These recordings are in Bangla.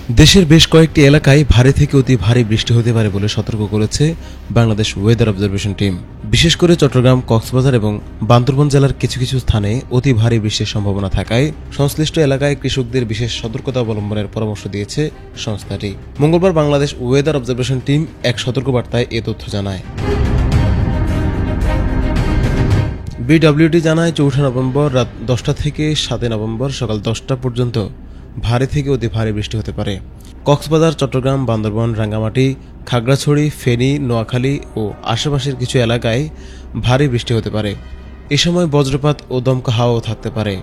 দেশের বেশ কয়েকটি এলাকায় ভারী থেকে অতি ভারী বৃষ্টি হতে পারে বলে সতর্ক করেছে বাংলাদেশ ওয়েদার অবজারভেশন টিম। বিশেষ করে চট্টগ্রাম, কক্সবাজার এবং বান্দরবান জেলার কিছু কিছু স্থানে অতি ভারী বৃষ্টির সম্ভাবনা থাকায় সংশ্লিষ্ট এলাকায় কৃষকদের বিশেষ সতর্কতা অবলম্বনের পরামর্শ দিয়েছে সংস্থাটি। মঙ্গলবার বাংলাদেশ ওয়েদার অবজারভেশন টিম এক সতর্কবার্তায় এ তথ্য জানায়। বিডব্লিউটি জানায় ৪ নভেম্বর রাত ১০টা থেকে ৭ নভেম্বর সকাল ১০টা পর্যন্ত ভারী থেকে অতি ভারী বৃষ্টি হতে পারে। কক্সবাজার, চট্টগ্রাম, বান্দরবান, রাঙ্গামাটি, খাগড়াছড়ি, ফেনী, নোয়াখালী ও আশেপাশের কিছু এলাকায় ভারী বৃষ্টি হতে পারে। এ সময় বজ্রপাত ও দমকা হাওয়াও থাকতে পারে।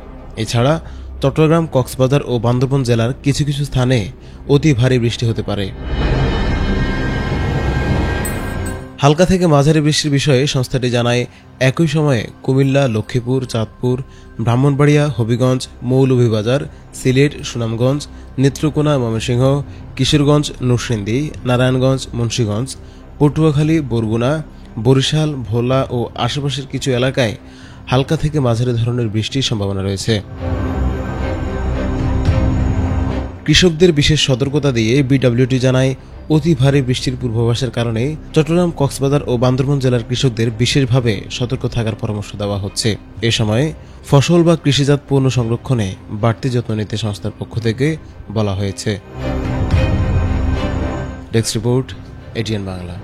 এছাড়া চট্টগ্রাম, কক্সবাজার ও বান্দরবান জেলার কিছু কিছু স্থানে অতি ভারী বৃষ্টি হতে পারে। হালকা থেকে মাঝারি বৃষ্টির বিষয়ে সংস্থাটি জানায়, একই সময়ে কুমিল্লা, লক্ষ্মীপুর, চাঁদপুর, ব্রাহ্মণবাড়িয়া, হবিগঞ্জ, মৌলভীবাজার, সিলেট, সুনামগঞ্জ, নেত্রকোনা, ময়মনসিংহ, কিশোরগঞ্জ, নরসিংদী, নারায়ণগঞ্জ, মুন্সিগঞ্জ, পটুয়াখালী, বরগুনা, বরিশাল, ভোলা ও আশেপাশের কিছু এলাকায় হালকা থেকে মাঝারি ধরনের বৃষ্টির সম্ভাবনা রয়েছে। কৃষকদের বিশেষ সতর্কতা দিয়ে বিডব্লিউটি জানায়, অতি ভারী বৃষ্টির পূর্বাভাসের কারণে চট্টগ্রাম, কক্সবাজার ও বান্দরবান জেলার কৃষকদের বিশেষভাবে সতর্ক থাকার পরামর্শ দেওয়া হচ্ছে। এ সময় ফসল বা কৃষিজাত পণ্য সংরক্ষণে বাড়তি যত্ন নিতে সংস্থার পক্ষ থেকে বলা হয়েছে। Desk report, ATN Bangla.